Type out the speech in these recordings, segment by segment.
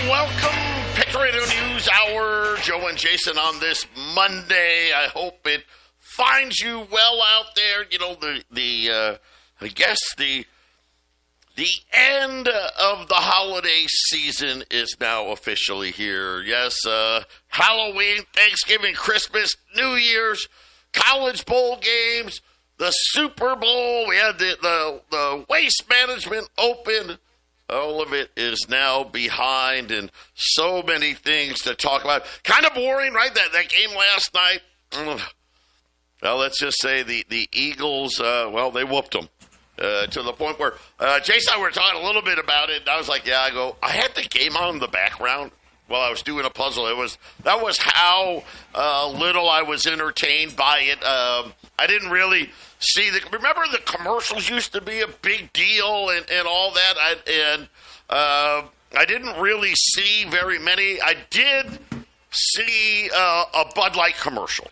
Welcome, Patriot Radio News Hour. Joe and Jason on this Monday. I hope it finds you well out there. You know, I guess the end of the holiday season is now officially here. Yes, Halloween, Thanksgiving, Christmas, New Year's, college bowl games, the Super Bowl. We had the Waste Management Open. All of it is now behind, and so many things to talk about. Kind of boring, right? That game last night. Well, let's just say the Eagles, they whooped them to the point where Jason and I were talking a little bit about it, and I was like, I had the game on in the background while I was doing a puzzle. That was how little I was entertained by it. I didn't really see remember the commercials used to be a big deal and all that. I didn't really see very many. I did see a Bud Light commercial,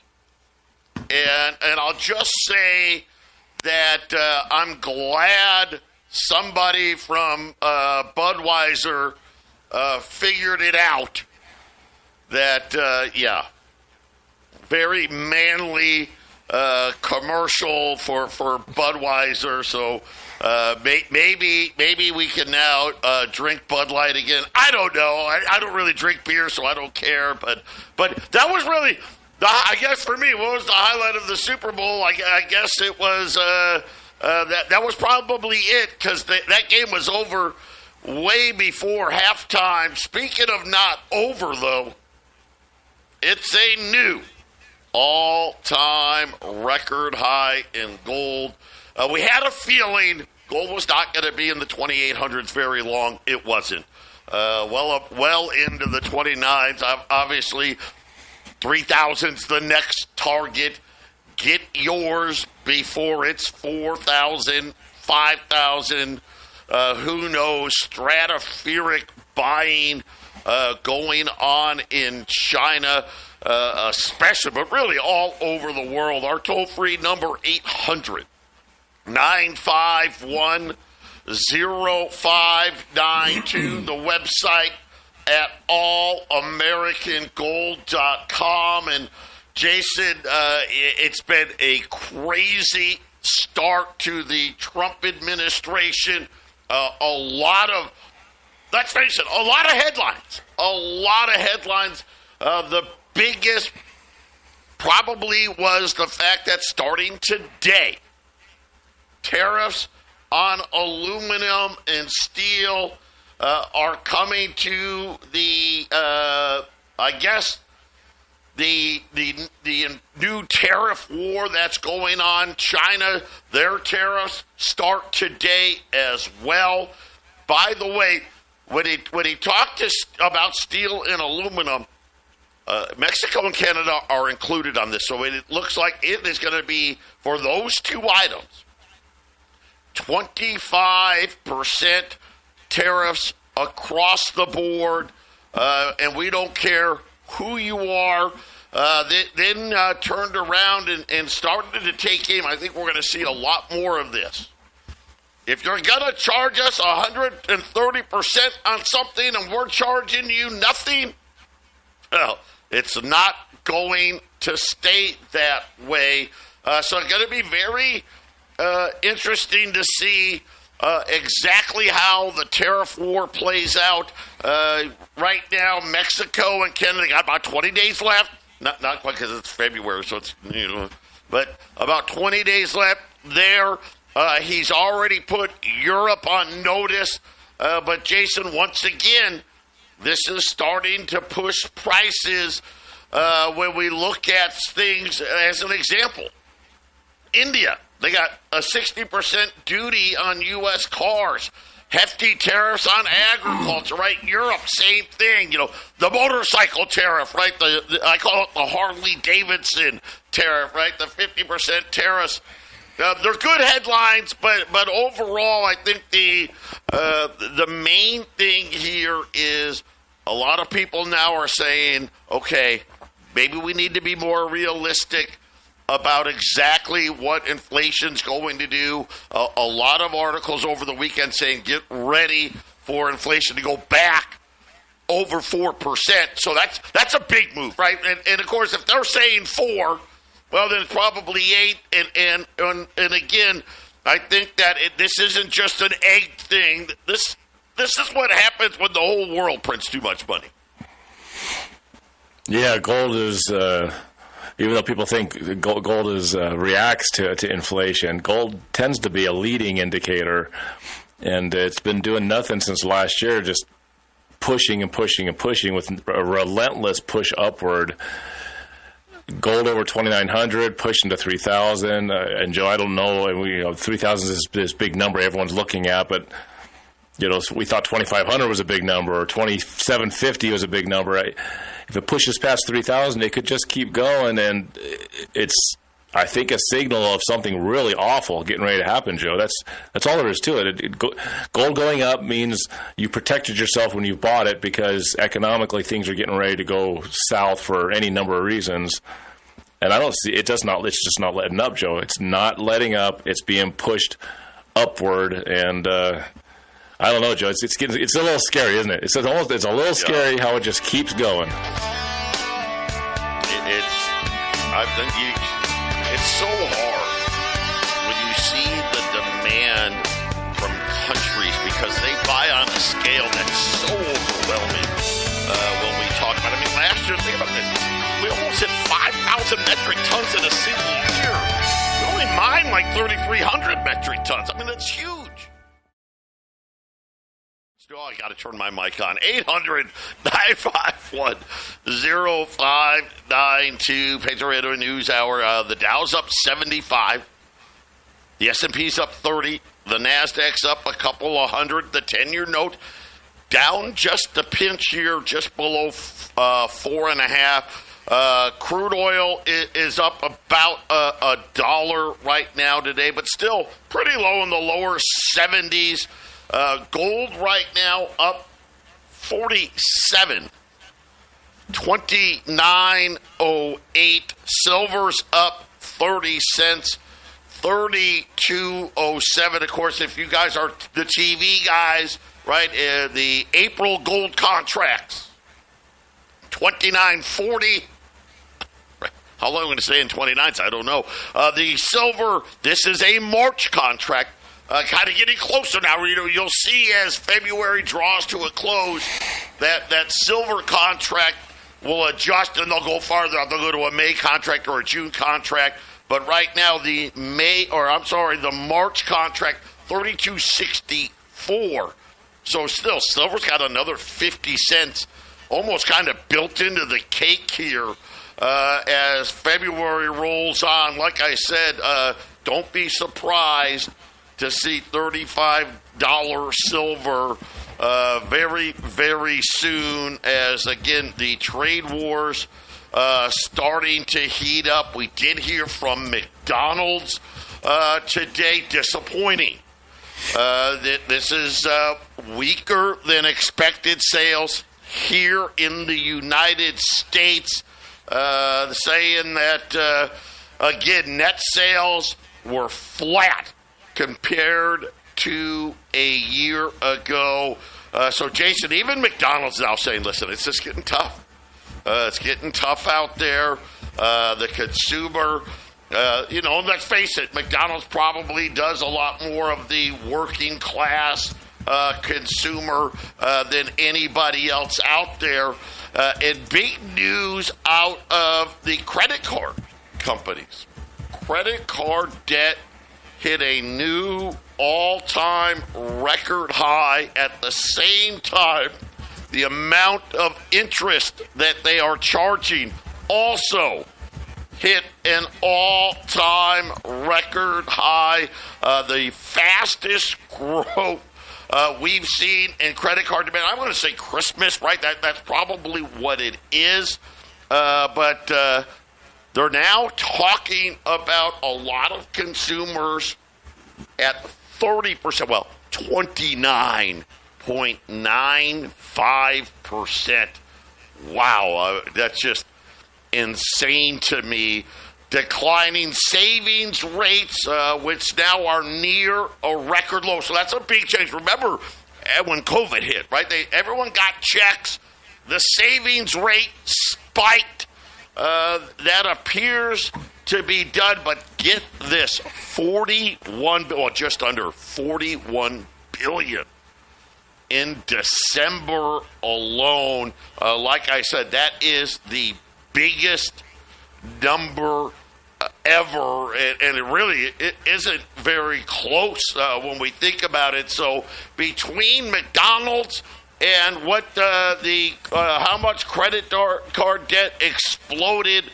and I'll just say that I'm glad somebody from Budweiser figured it out. That very manly commercial for Budweiser. So maybe we can now drink Bud Light again. I don't know. I don't really drink beer, so I don't care. But that was really, I guess for me, what was the highlight of the Super Bowl? I guess it was that was probably it, because that game was over way before halftime. Speaking of not over, though, it's a new all-time record high in gold. We had a feeling gold was not going to be in the 2,800s very long. It wasn't. Well into the 29s. Obviously, 3,000's the next target. Get yours before it's 4,000, 5,000. Who knows? Stratospheric buying going on in China. Especially, but really all over the world. Our toll-free number, 800-951-0592. The website at allamericangold.com. And Jason, it's been a crazy start to the Trump administration. Let's face it, a lot of headlines. The biggest probably was the fact that starting today, tariffs on aluminum and steel are coming to the new tariff war that's going on. China, their tariffs start today as well. By the way, when he talked about steel and aluminum, Mexico and Canada are included on this, so it looks like it is going to be, for those two items, 25% tariffs across the board, and we don't care who you are. Then turned around and started to take aim. I think we're going to see a lot more of this. If you're going to charge us 130% on something and we're charging you nothing, well, it's not going to stay that way. So it's going to be very interesting to see exactly how the tariff war plays out. Right now, Mexico and Canada got about 20 days left. Not quite, because it's February, so it's, but about 20 days left there. He's already put Europe on notice. But Jason, once again, this is starting to push prices when we look at things. As an example, India, they got a 60% duty on U.S. cars. Hefty tariffs on agriculture, right? Europe, same thing. The motorcycle tariff, right? I call it the Harley-Davidson tariff, right? The 50% tariffs. They're good headlines, but overall, I think the main thing here is a lot of people now are saying, okay, maybe we need to be more realistic about exactly what inflation's going to do. A lot of articles over the weekend saying get ready for inflation to go back over 4%. So that's a big move, right? And of course, if they're saying 4, well, then it's probably 8. And again, I think that this isn't just an egg thing. This is what happens when the whole world prints too much money. Yeah, gold is, even though people think gold is reacts to inflation, gold tends to be a leading indicator, and it's been doing nothing since last year, just pushing and pushing and pushing with a relentless push upward. Gold over 2,900, pushing to 3,000. And Joe, I don't know, 3,000 is this big number everyone's looking at, but we thought 2,500 was a big number, or 2,750 was a big number. If it pushes past 3,000, it could just keep going, and it's, I think, a signal of something really awful getting ready to happen, Joe. That's all there is to it. Gold going up means you protected yourself when you bought it, because economically things are getting ready to go south for any number of reasons. And I don't see it. It's just not letting up, Joe. It's not letting up. It's being pushed upward, and I don't know, Joe. It's a little scary, isn't it? It's a little scary how it just keeps going. I think it's so hard when you see the demand from countries, because they buy on a scale that's so overwhelming. When we talk about, last year, think about this. We almost hit 5,000 metric tons in a single year. We only mined like 3,300 metric tons. That's huge. Oh, I got to turn my mic on. 800-951-0592. Patriot Radio News Hour. The Dow's up 75. The S&P's up 30. The NASDAQ's up a couple of hundred. The 10-year note down just a pinch here, just below 4.5. Crude oil is up about $1 right now today, but still pretty low in the lower 70s. Gold right now up 47, 29.08. Silver's up 30 cents, 32.07. Of course, if you guys are the TV guys, right, the April gold contracts, 29.40. How long am I going to say in 29s? I don't know. The silver, this is a March contract. Kind of getting closer now. You'll see as February draws to a close that silver contract will adjust, and they'll go farther. They'll go to a May contract or a June contract. But right now, the March contract, 32.64. So still, silver's got another 50 cents, almost kind of built into the cake here as February rolls on. Like I said, don't be surprised to see $35 silver very, very soon, as, again, the trade wars starting to heat up. We did hear from McDonald's today, disappointing. This is weaker than expected sales here in the United States, saying that, again, net sales were flat compared to a year ago. So, Jason, even McDonald's now saying, listen, it's just getting tough. It's getting tough out there. The consumer, let's face it, McDonald's probably does a lot more of the working class consumer than anybody else out there. And big news out of the credit card companies. Credit card debt hit a new all-time record high. At the same time, the amount of interest that they are charging also hit an all-time record high. The fastest growth we've seen in credit card demand. I'm going to say Christmas, right? That's probably what it is. But they're now talking about a lot of consumers at 30%, well, 29.95%. Wow, that's just insane to me. Declining savings rates, which now are near a record low. So that's a big change. Remember when COVID hit, right? Everyone got checks. the savings rate spiked. That appears to be done, but get this, just under 41 billion in December alone. Like I said, that is the biggest number ever, and it isn't very close when we think about it. So between McDonald's and what how much credit card debt exploded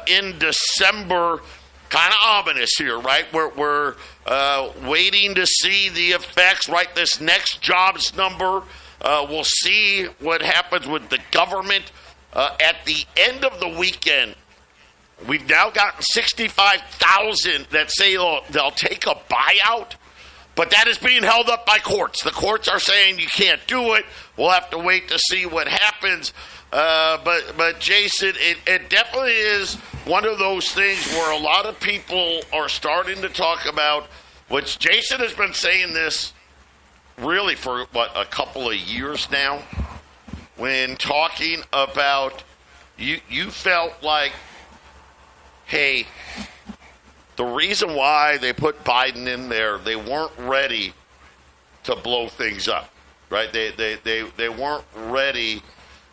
in December, kind of ominous here, right? We're waiting to see the effects, right? This next jobs number, we'll see what happens with the government. At the end of the weekend, we've now gotten 65,000 that say they'll take a buyout. But that is being held up by courts. The courts are saying you can't do it. We'll have to wait to see what happens. But Jason, it definitely is one of those things where a lot of people are starting to talk about, which Jason has been saying this really for, a couple of years now, when talking about you felt like, hey, the reason why they put Biden in there, they weren't ready to blow things up, right? They weren't ready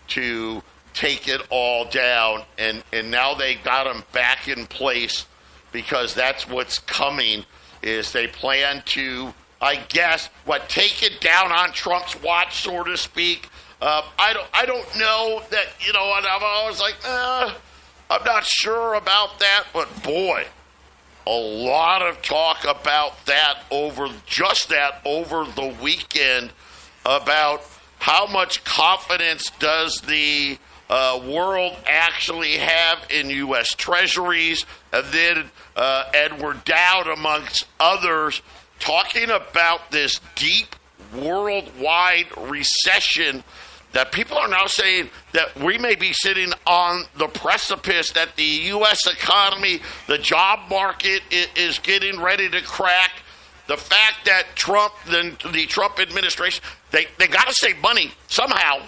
to take it all down, and now they got him back in place because that's what's coming. Is they plan to, I guess, take it down on Trump's watch, so to speak. I don't know that, and I'm always like, I'm not sure about that, but boy, a lot of talk about that over the weekend, about how much confidence does the world actually have in U.S. Treasuries, and then Edward Dowd, amongst others, talking about this deep worldwide recession that people are now saying that we may be sitting on the precipice, that the U.S. economy, the job market is getting ready to crack. The fact that the Trump administration, they got to save money somehow,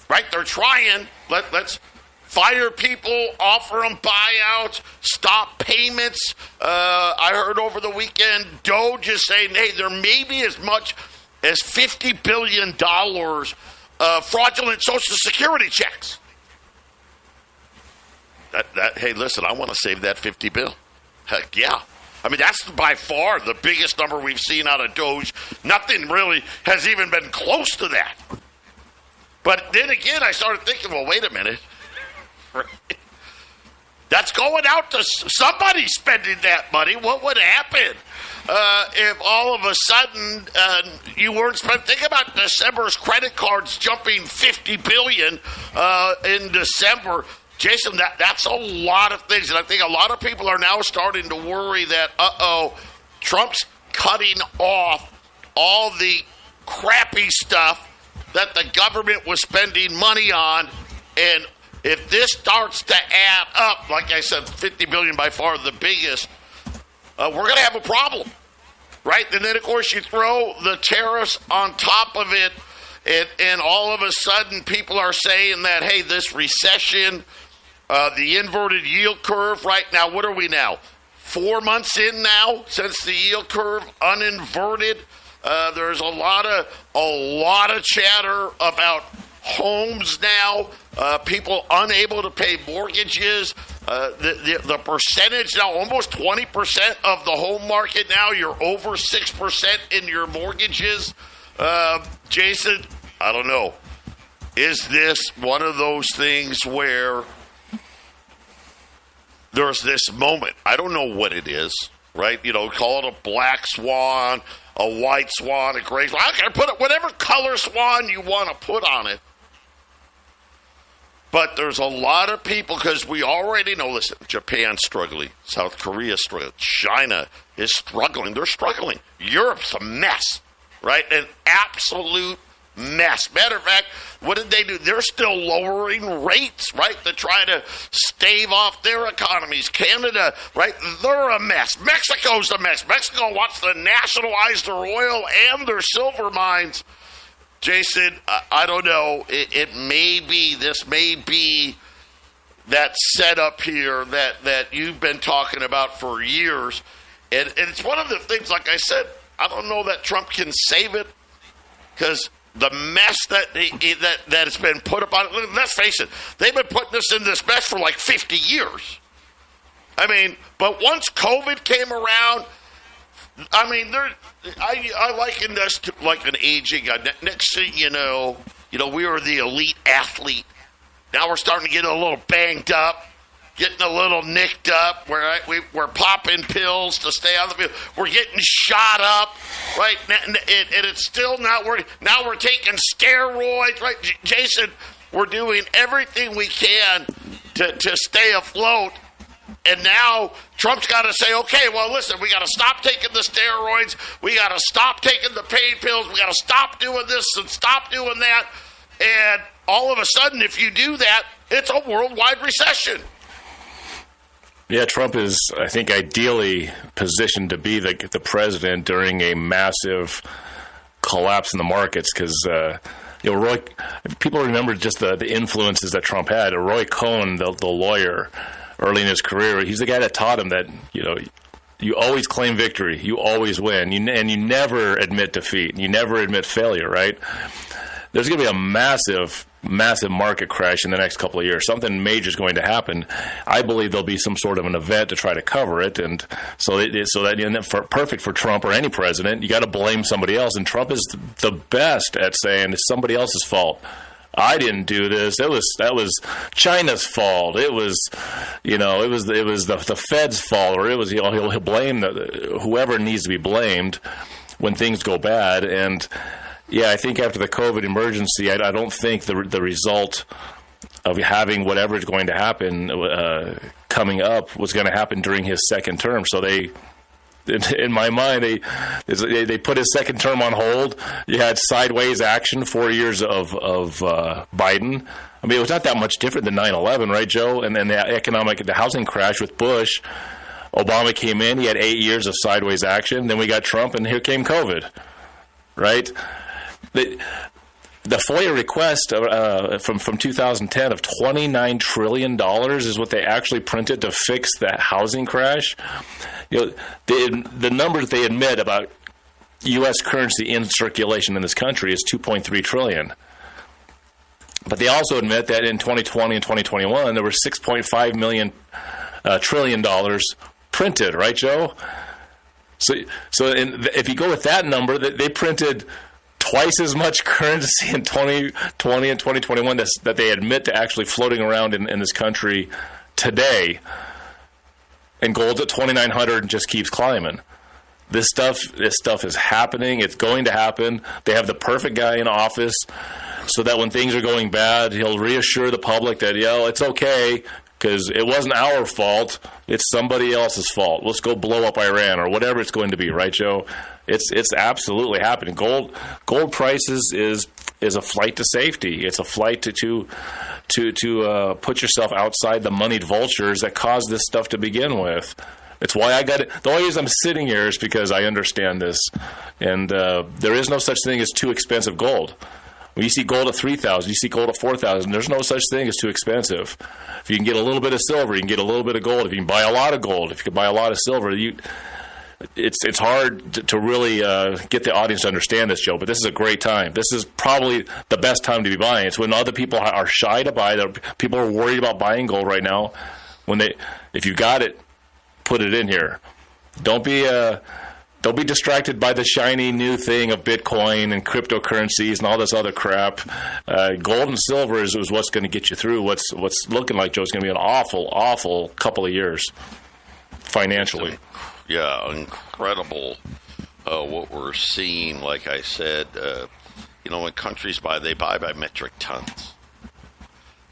right? They're trying. Let's fire people, offer them buyouts, stop payments. I heard over the weekend, Doge is saying, hey, there may be as much as $50 billion fraudulent Social Security checks. Hey, listen, I want to save that $50 billion. Heck yeah. I mean, that's by far the biggest number we've seen out of Doge. Nothing really has even been close to that. But then again, I started thinking, well, wait a minute. That's going out to somebody spending that money. What would happen if all of a sudden you weren't spending? Think about December's credit cards jumping $50 billion in December. Jason, that's a lot of things. And I think a lot of people are now starting to worry that, Trump's cutting off all the crappy stuff that the government was spending money on. And if this starts to add up, like I said, $50 billion by far the biggest, we're going to have a problem, right? And then, of course, you throw the tariffs on top of it, and all of a sudden people are saying that, hey, this recession, the inverted yield curve right now, what are we now? 4 months in now since the yield curve uninverted. There's a lot of chatter about homes now, people unable to pay mortgages. The percentage now, almost 20% of the home market now, you're over 6% in your mortgages. Jason, I don't know. Is this one of those things where there's this moment? I don't know what it is, right? Call it a black swan, a white swan, a gray swan. I can put it whatever color swan you want to put on it. But there's a lot of people, because we already know, listen, Japan's struggling, South Korea's struggling, China is struggling. They're struggling. Europe's a mess, right? An absolute mess. Matter of fact, what did they do? They're still lowering rates, right, to try to stave off their economies. Canada, right, they're a mess. Mexico's a mess. Mexico wants to nationalize their oil and their silver mines. Jason, I don't know. This may be that setup here that you've been talking about for years. And it's one of the things, like I said, I don't know that Trump can save it because the mess that has been put upon it. Let's face it, they've been putting us in this mess for like 50 years. I mean, but once COVID came around, I mean, I liken this to like an aging. Next thing you know, we were the elite athlete. Now we're starting to get a little banged up, getting a little nicked up. We're popping pills to stay on the field. We're getting shot up, right? And it's still not working. Now we're taking steroids, right? Jason, we're doing everything we can to stay afloat. And now Trump's got to say, okay, well, listen, we got to stop taking the steroids. We got to stop taking the pain pills. We got to stop doing this and stop doing that. And all of a sudden, if you do that, it's a worldwide recession. Yeah, Trump is, I think, ideally positioned to be the president during a massive collapse in the markets because, Roy, people remember just the influences that Trump had. Roy Cohn, the lawyer, early in his career, he's the guy that taught him that, you always claim victory, you always win, and you never admit defeat, you never admit failure, right? There's going to be a massive market crash in the next couple of years. Something major is going to happen. I believe there'll be some sort of an event to try to cover it, and perfect for Trump or any president. You got to blame somebody else, and Trump is the best at saying it's somebody else's fault. I didn't do this. That was China's fault. It was the Fed's fault, or it was he'll blame whoever needs to be blamed when things go bad. And yeah, I think after the COVID emergency, I don't think the result of having whatever is going to happen coming up was going to happen during his second term. So in my mind, they put his second term on hold. You had sideways action, 4 years of Biden. I mean, it was not that much different than 9/11, right, Joe? And then the housing crash with Bush. Obama came in. He had 8 years of sideways action. Then we got Trump, and here came COVID, right? The FOIA request from 2010 of $29 trillion is what they actually printed to fix that housing crash. The numbers they admit about U.S. currency in circulation in this country is $2.3 trillion. But they also admit that in 2020 and 2021, there were $6.5 trillion printed, right, Joe? So if you go with that number, they printed twice as much currency in 2020 and 2021 that they admit to actually floating around in this country today. And gold's at 2,900 and just keeps climbing. This stuff is happening. It's going to happen. They have the perfect guy in office so that when things are going bad, he'll reassure the public that, it's okay because it wasn't our fault. It's somebody else's fault. Let's go blow up Iran or whatever it's going to be, right, Joe? It's absolutely happening. Gold prices is a flight to safety. It's a flight to put yourself outside the moneyed vultures that caused this stuff to begin with. It's why I got it. The only reason I'm sitting here is because I understand this, and there is no such thing as too expensive gold. When you see gold at $3,000, you see gold at $4,000. There's no such thing as too expensive. If you can get a little bit of silver, you can get a little bit of gold. If you can buy a lot of gold, if you can buy a lot of silver, it's hard to really get the audience to understand this, Joe, but this is a great time. This is probably the best time to be buying. It's when other people are shy to buy. People are worried about buying gold right now. If you got it, put it in here. Don't be distracted by the shiny new thing of Bitcoin and cryptocurrencies and all this other crap. Gold and silver is what's going to get you through what's looking like, Joe, is going to be an awful, awful couple of years financially. Yeah, incredible what we're seeing. Like I said, when countries they buy by metric tons,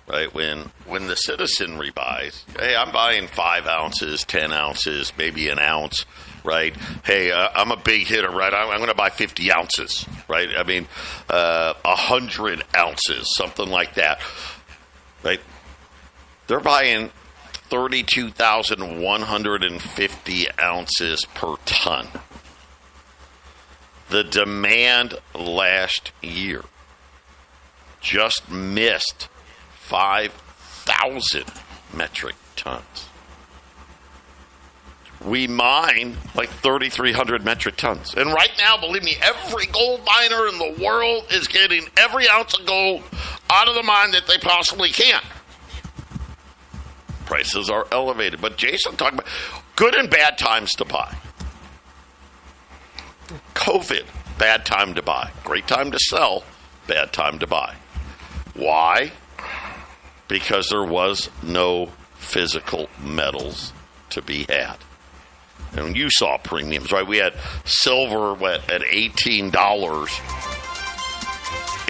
right? When the citizenry buys, hey, I'm buying 5 ounces, 10 ounces, maybe an ounce, right? Hey, I'm a big hitter, right? I'm going to buy 50 ounces, right? I mean, 100 ounces, something like that, right? They're buying 32,150 ounces per ton. The demand last year just missed 5,000 metric tons. We mine like 3,300 metric tons. And right now, believe me, every gold miner in the world is getting every ounce of gold out of the mine that they possibly can. Prices are elevated. But Jason talked about good and bad times to buy. COVID, bad time to buy. Great time to sell, bad time to buy. Why? Because there was no physical metals to be had. And you saw premiums, right? We had silver at $18,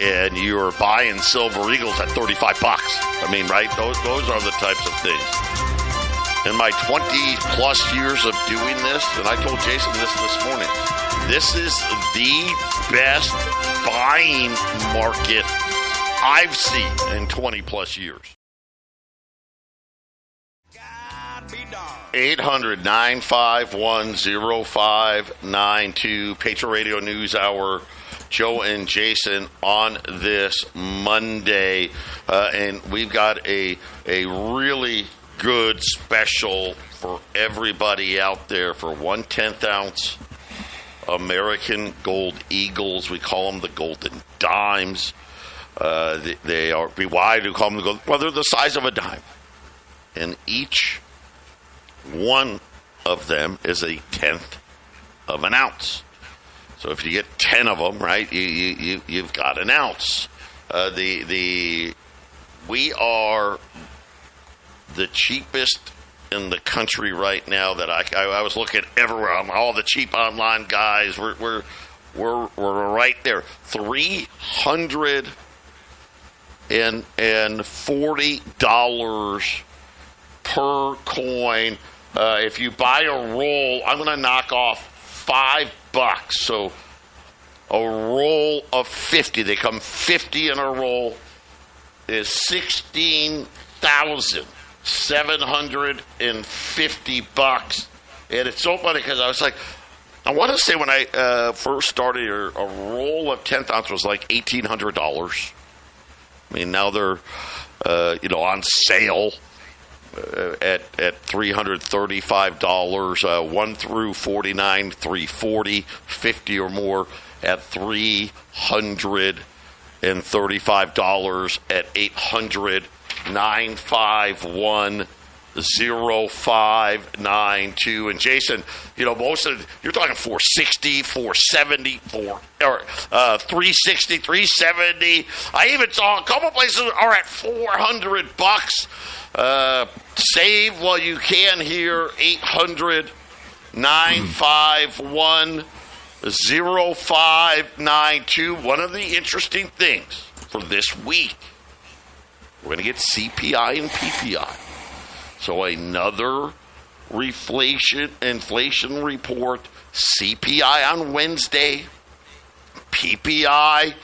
and you were buying silver eagles at $35. I mean, right? Those are the types of things. In my 20-plus years of doing this, and I told Jason this morning, this is the best buying market I've seen in 20-plus years. 800-951-0592, Patriot Radio News Hour, Joe and Jason on this Monday. And we've got a really good special for everybody out there for 1/10 ounce American Gold Eagles. We call them the Golden Dimes. They are, why do we call them the Gold? Well, they're the size of a dime. And each one of them is 1/10 of an ounce. So if you get 10 of them, right, you've got an ounce. We are the cheapest in the country right now. That I was looking everywhere. All the cheap online guys. We're right there. $340 per coin. If you buy a roll, I'm going to knock off $5. So a roll of 50, they come 50 in a roll, is $16,750. And it's so funny because I was like, I want to say when I first started, a roll of 10th ounce was like $1,800. I mean, now they're on sale at $335, 1 through 49, $340, 50 or more at $335 at 800-951-0592. And Jason, most of you're talking 460, 470, 360, 370. I even saw a couple places are at $400. Save while you can here. 800-951-0592. One of the interesting things for this week, we're going to get CPI and PPI. So another inflation report. CPI on Wednesday, PPI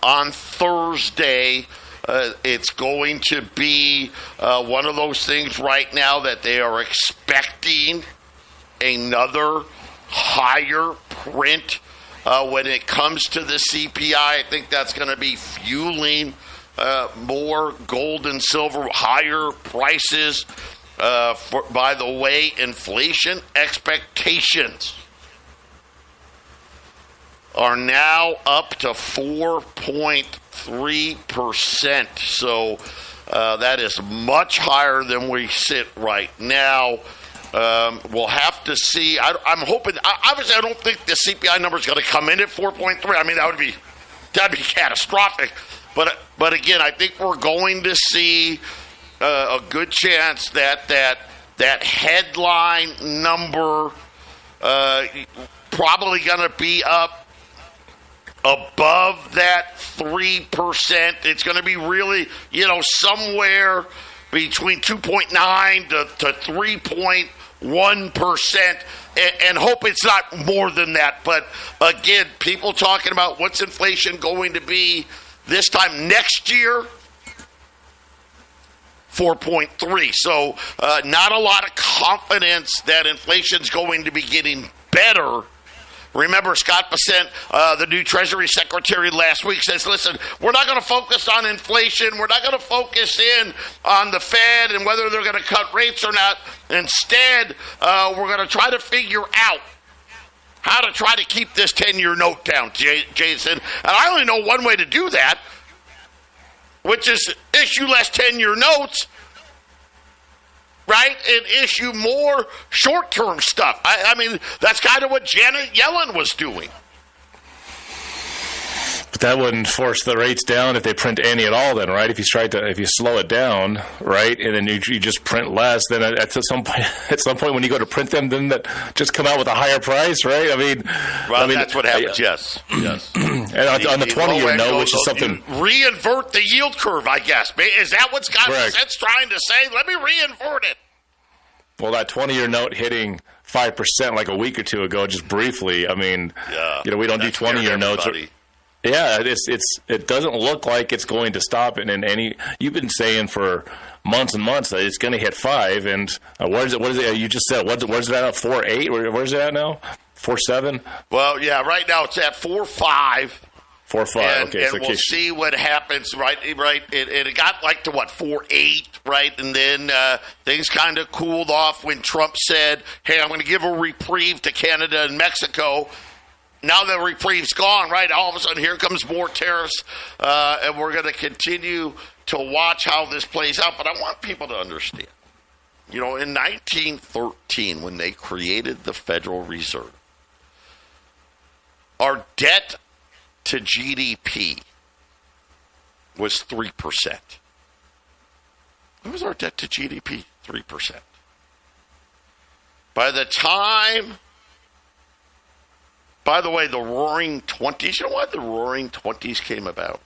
on Thursday. It's going to be one of those things right now that they are expecting another higher print when it comes to the CPI. I think that's going to be fueling more gold and silver, higher prices. By the way, inflation expectations are now up to 4.3%. So that is much higher than we sit right now. We'll have to see. I'm hoping. Obviously, I don't think the CPI number is going to come in at 4.3. I mean, that'd be catastrophic. But again, I think we're going to see a good chance that headline number probably going to be up above that 3%. It's going to be really, somewhere between 2.9 to 3.1%, and hope it's not more than that. But again, people talking about what's inflation going to be this time next year, 4.3. So not a lot of confidence that inflation's going to be getting better Remember, Scott Bessent, the new Treasury Secretary last week, says, listen, we're not going to focus on inflation. We're not going to focus in on the Fed and whether they're going to cut rates or not. Instead, we're going to try to figure out how to try to keep this 10-year note down, Jason. And I only know one way to do that, which is issue less 10-year notes, right, and issue more short-term stuff. I mean, that's kind of what Janet Yellen was doing. But that wouldn't force the rates down if they print any at all then, right? If you slow it down, right, and then you just print less, then at some point when you go to print them, then that just come out with a higher price, right? I mean, that's what happens, yes. And on the 20-year note, which is something... Reinvert the yield curve, I guess. Is that what Scott Besset's trying to say? Let me reinvert it. Well, that 20-year note hitting 5% like a week or two ago, just briefly, I mean, we don't do 20-year notes. Yeah, it doesn't look like it's going to stop it in any. You've been saying for months and months that it's going to hit 5, and where's it? What is it? You just said where's it at? 4.8? Where's it at now? 4.7? Well, yeah, right now it's at 4.5. 4.5. Okay, and we'll see what happens. Right. It got like to 4.8, right, and then things kind of cooled off when Trump said, "Hey, I'm going to give a reprieve to Canada and Mexico." Now the reprieve's gone, right? All of a sudden, here comes more tariffs, and we're going to continue to watch how this plays out. But I want people to understand, in 1913, when they created the Federal Reserve, our debt to GDP was 3%. What was our debt to GDP? 3%. By the way, the Roaring '20s, you know why the Roaring '20s came about?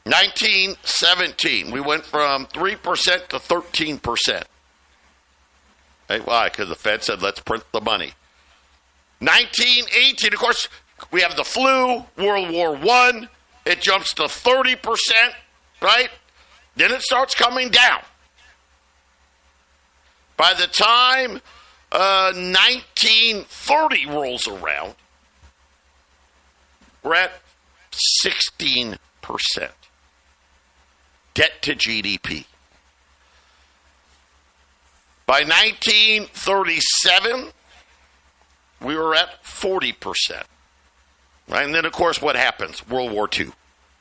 1917, we went from 3% to 13%. Hey, why? Because the Fed said, let's print the money. 1918, of course, we have the flu, World War I. It jumps to 30%, right? Then it starts coming down. By the time 1930 rolls around, we're at 16% debt to GDP. By 1937, we were at 40%. Right? And then, of course, what happens? World War II.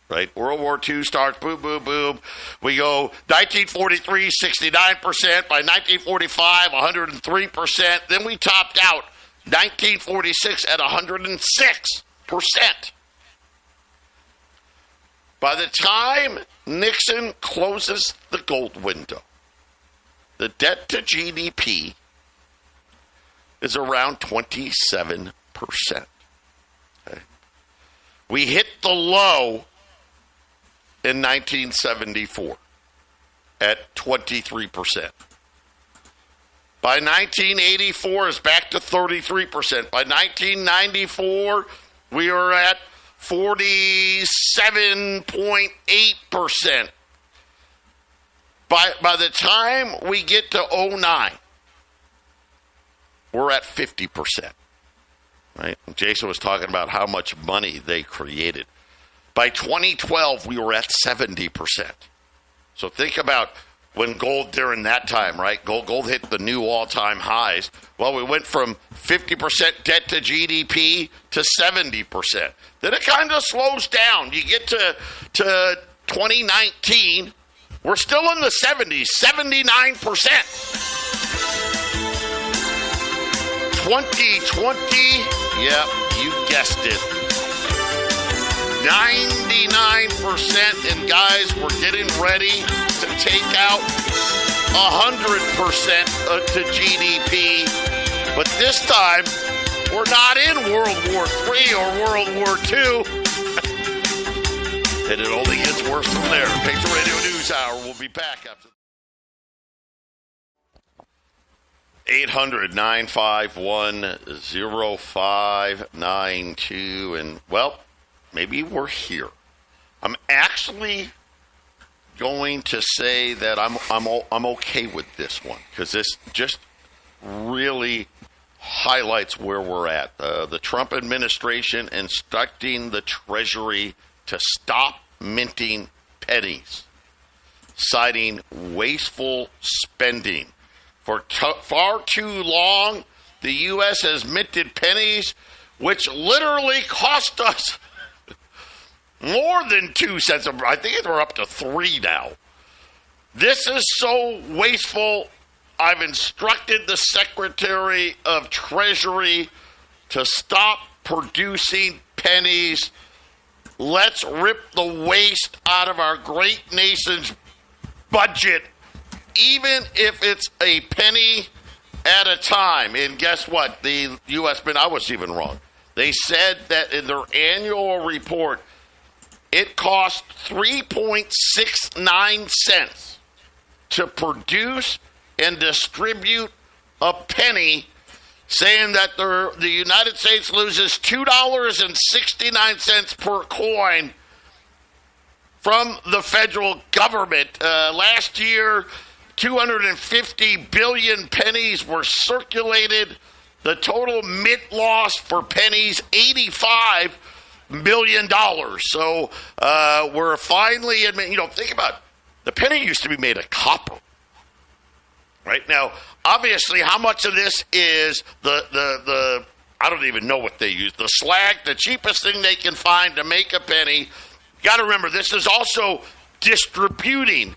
Right? World War II starts, boom, boom, boom. We go 1943, 69%. By 1945, 103%. Then we topped out 1946 at 106%. By the time Nixon closes the gold window, the debt to GDP is around 27%. Okay? We hit the low in 1974 at 23%. By 1984, it's back to 33%. By 1994, we were at 47.8%. By the time we get to 09, we're at 50%. Right? Jason was talking about how much money they created. By 2012, we were at 70%. So think about when gold during that time, right? Gold hit the new all-time highs. Well, we went from 50% debt to GDP to 70%. Then it kind of slows down. You get to 2019, we're still in the 70s, 79%. 2020, yep, you guessed it. 99%, and guys, we're getting ready to take out 100% to GDP. But this time, we're not in World War III or World War II. And it only gets worse from there. Patriot Radio News Hour. We'll be back after 800-951-0592. And, well, maybe we're here. I'm actually going to say that I'm okay with this one because this just really highlights where we're at. The Trump administration instructing the Treasury to stop minting pennies, citing wasteful spending. For far too long, the U.S. has minted pennies, which literally cost us more than 2 cents. I think we're up to 3 now. This is so wasteful. I've instructed the Secretary of Treasury to stop producing pennies. Let's rip the waste out of our great nation's budget, even if it's a penny at a time. And guess what? The U.S. I was even wrong. They said that in their annual report, it cost 3.69 cents to produce and distribute a penny, saying that the United States loses $2.69 per coin from the federal government. Last year, 250 billion pennies were circulated. The total mint loss for pennies, $85 million. So we're finally admitting, think about it. The penny used to be made of copper. Right now, obviously, how much of this is the I don't even know what they use, the slag, the cheapest thing they can find to make a penny. You got to remember, this is also distributing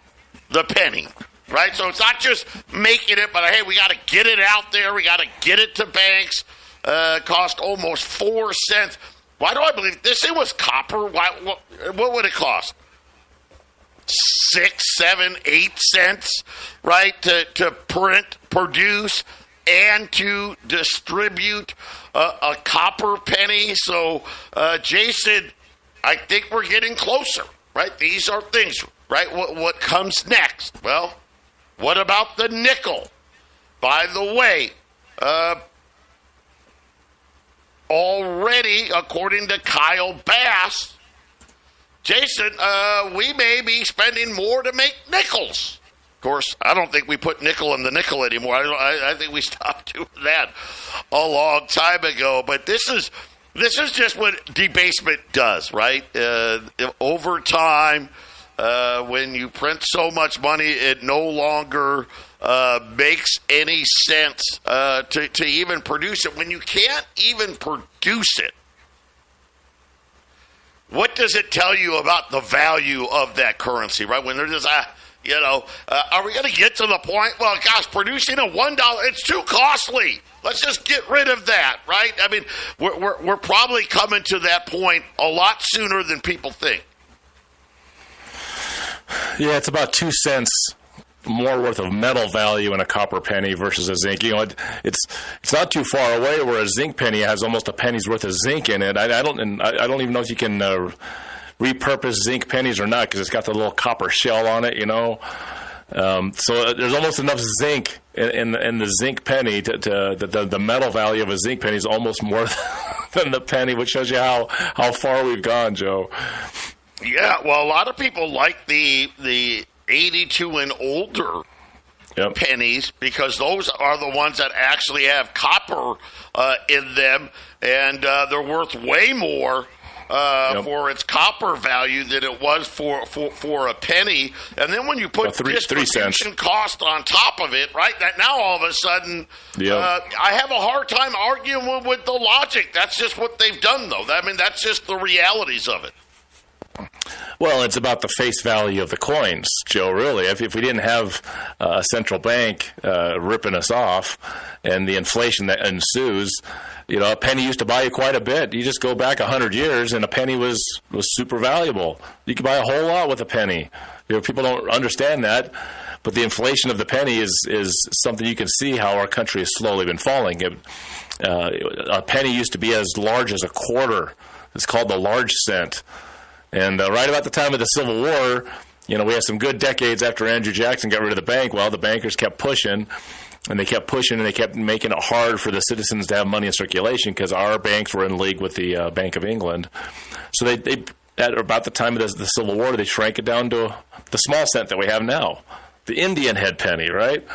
the penny, right? So it's not just making it, but hey, we got to get it out there. We got to get it to banks. Cost almost 4 cents. Why do I believe this thing was copper? What would it cost? 6, 7, 8 cents, right, to print, produce, and to distribute a copper penny. So, Jason, I think we're getting closer, right? These are things, right? What comes next? Well, what about the nickel? By the way, already, according to Kyle Bass, Jason, we may be spending more to make nickels. Of course, I don't think we put nickel in the nickel anymore. I think we stopped doing that a long time ago. But this is just what debasement does, right? Over time, when you print so much money, it no longer makes any sense to even produce it. When you can't even produce it, what does it tell you about the value of that currency, right? When they're just, are we going to get to the point, well, gosh, producing a $1, it's too costly. Let's just get rid of that, right? I mean, we're probably coming to that point a lot sooner than people think. Yeah, it's about 2 cents more worth of metal value in a copper penny versus a zinc. It's not too far away where a zinc penny has almost a penny's worth of zinc in it. I don't even know if you can repurpose zinc pennies or not because it's got the little copper shell on it. So there's almost enough zinc in the zinc penny to the metal value of a zinc penny is almost more than the penny, which shows you how far we've gone, Joe. Yeah, well, a lot of people like the 82 and older pennies because those are the ones that actually have copper in them, and they're worth way more for its copper value than it was for a penny. And then when you put distribution cost on top of it, right, that now all of a sudden I have a hard time arguing with the logic. That's just what they've done, though. I mean, that's just the realities of it. Well, it's about the face value of the coins, Joe, really. If we didn't have a central bank ripping us off and the inflation that ensues, a penny used to buy you quite a bit. You just go back 100 years and a penny was super valuable. You could buy a whole lot with a penny. People don't understand that, but the inflation of the penny is something you can see how our country has slowly been falling. A penny used to be as large as a quarter. It's called the large cent. And right about the time of the Civil War, we had some good decades after Andrew Jackson got rid of the bank. Well, the bankers kept pushing, and they kept making it hard for the citizens to have money in circulation because our banks were in league with the Bank of England. So they at about the time of the Civil War, they shrank it down to the small cent that we have now, the Indian head penny, right?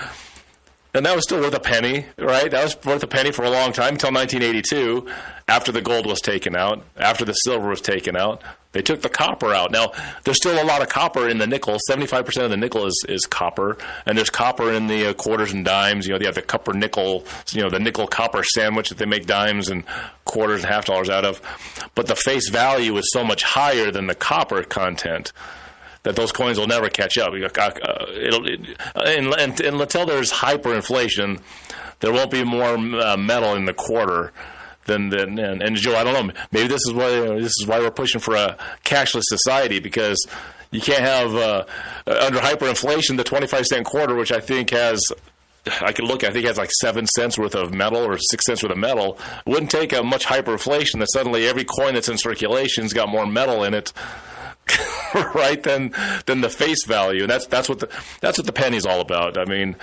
And that was still worth a penny, right? That was worth a penny for a long time, until 1982, after the gold was taken out, after the silver was taken out. They took the copper out. Now, there's still a lot of copper in the nickel. 75% of the nickel is copper, and there's copper in the quarters and dimes. They have the copper nickel, the nickel copper sandwich that they make dimes and quarters and $half out of. But the face value is so much higher than the copper content that those coins will never catch up. Until there's hyperinflation, there won't be more metal in the quarter than and Joe, I don't know. Maybe this is why we're pushing for a cashless society, because you can't have under hyperinflation the 25-cent quarter, which I think has. I think it has like 7 cents worth of metal or 6 cents worth of metal. It wouldn't take a much hyperinflation that suddenly every coin that's in circulation's got more metal in it. Right, than the face value, and that's what the penny's all about. I mean,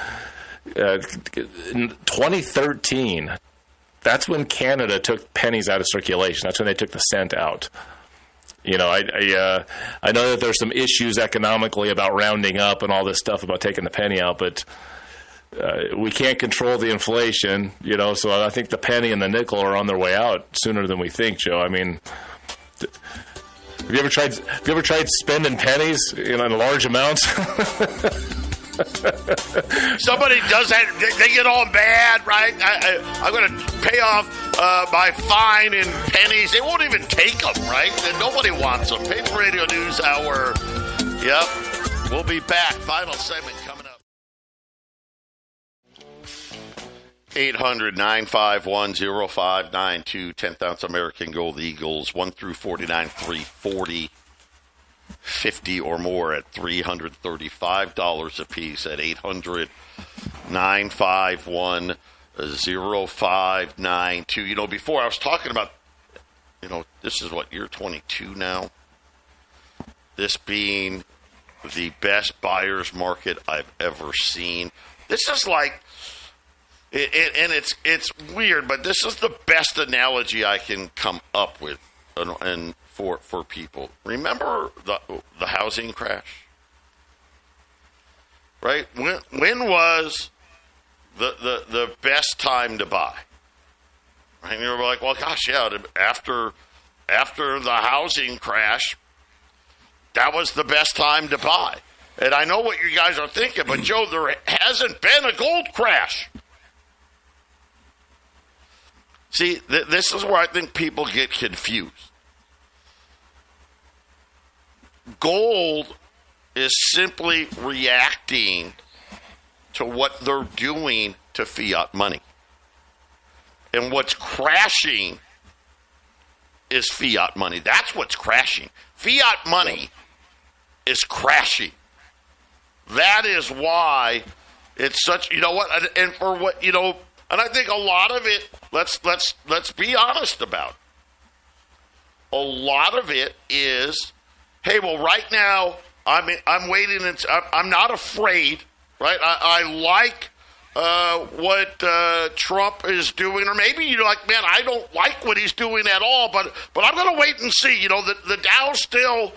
in 2013, that's when Canada took pennies out of circulation. That's when they took the cent out. I know that there's some issues economically about rounding up and all this stuff about taking the penny out, but we can't control the inflation. So I think the penny and the nickel are on their way out sooner than we think, Joe. I mean. Have you ever tried spending pennies in large amounts? Somebody does that. They get all mad, right? I'm going to pay off my fine in pennies. They won't even take them, right? And nobody wants them. Patriot Radio News Hour. Yep. We'll be back. Final segment coming up. 800-951-0592, 10th ounce American Gold Eagles, 1 through 49, 340, 50 or more at $335 a piece at 800-951-0592. Before I was talking about, this is what, year 22 now? This being the best buyer's market I've ever seen. This is like, and it's weird, but this is the best analogy I can come up with, and for people. Remember the housing crash, right? When was the best time to buy? And you're like, well, gosh, yeah, after the housing crash, that was the best time to buy. And I know what you guys are thinking, but Joe, there hasn't been a gold crash. See, this is where I think people get confused. Gold is simply reacting to what they're doing to fiat money. And what's crashing is fiat money. That's what's crashing. Fiat money is crashing. That is why it's such, and for what, and I think a lot of it, let's be honest about it. A lot of it is, hey, well, right now I'm waiting. I'm not afraid, right? I like what Trump is doing, or maybe you're like, man, I don't like what he's doing at all, but I'm going to wait and see. The Dow's still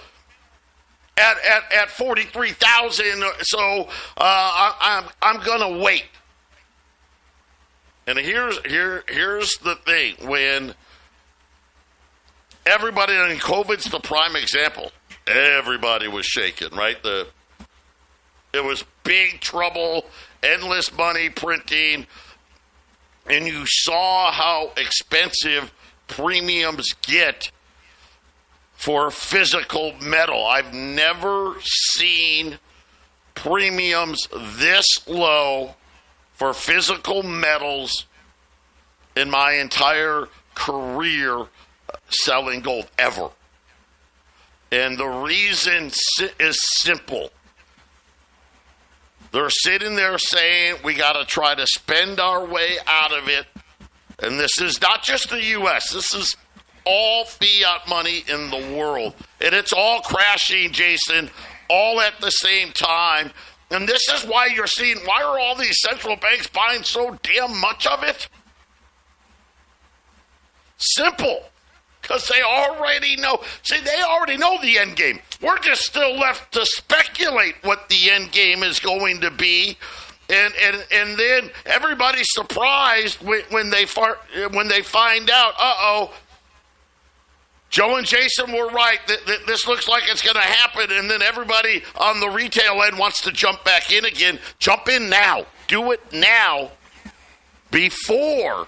at 43,000, so I'm going to wait. And here's the thing: when everybody, and COVID's the prime example, everybody was shaking, right? It was big trouble, endless money printing, and you saw how expensive premiums get for physical metal. I've never seen premiums this low for physical metals in my entire career selling gold, ever. And the reason is simple. They're sitting there saying we got to try to spend our way out of it. And this is not just the U.S. This is all fiat money in the world. And it's all crashing, Jason, all at the same time. And this is why you're seeing, why are all these central banks buying so damn much of it? Simple. Because they already know. See, they already know the end game. We're just still left to speculate what the end game is going to be. And then everybody's surprised when they find out, Joe and Jason were right. This looks like it's going to happen, and then everybody on the retail end wants to jump back in again. Jump in now. Do it now before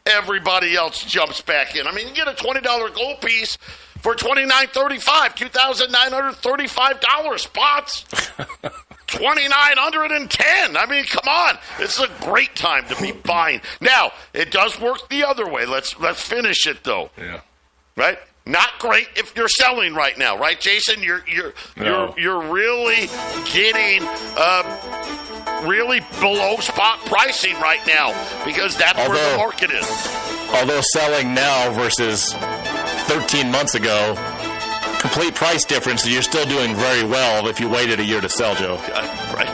everybody else jumps back in. I mean, you get a $20 gold piece for $29.35, $2,935 spots. $2,910. I mean, come on. It's a great time to be buying. Now, it does work the other way. Let's finish it though. Yeah. Right? Not great if you're selling right now, right, Jason? You're really getting really below spot pricing right now because that's where the market is. Although selling now versus 13 months ago, complete price difference, you're still doing very well if you waited a year to sell, Joe. Right?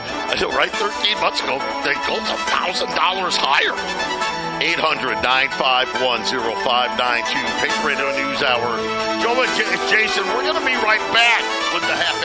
13 months ago, the gold's $1,000 higher. 800-951-0592. Patriot Radio News Hour. Joe and Jason, we're going to be right back with the half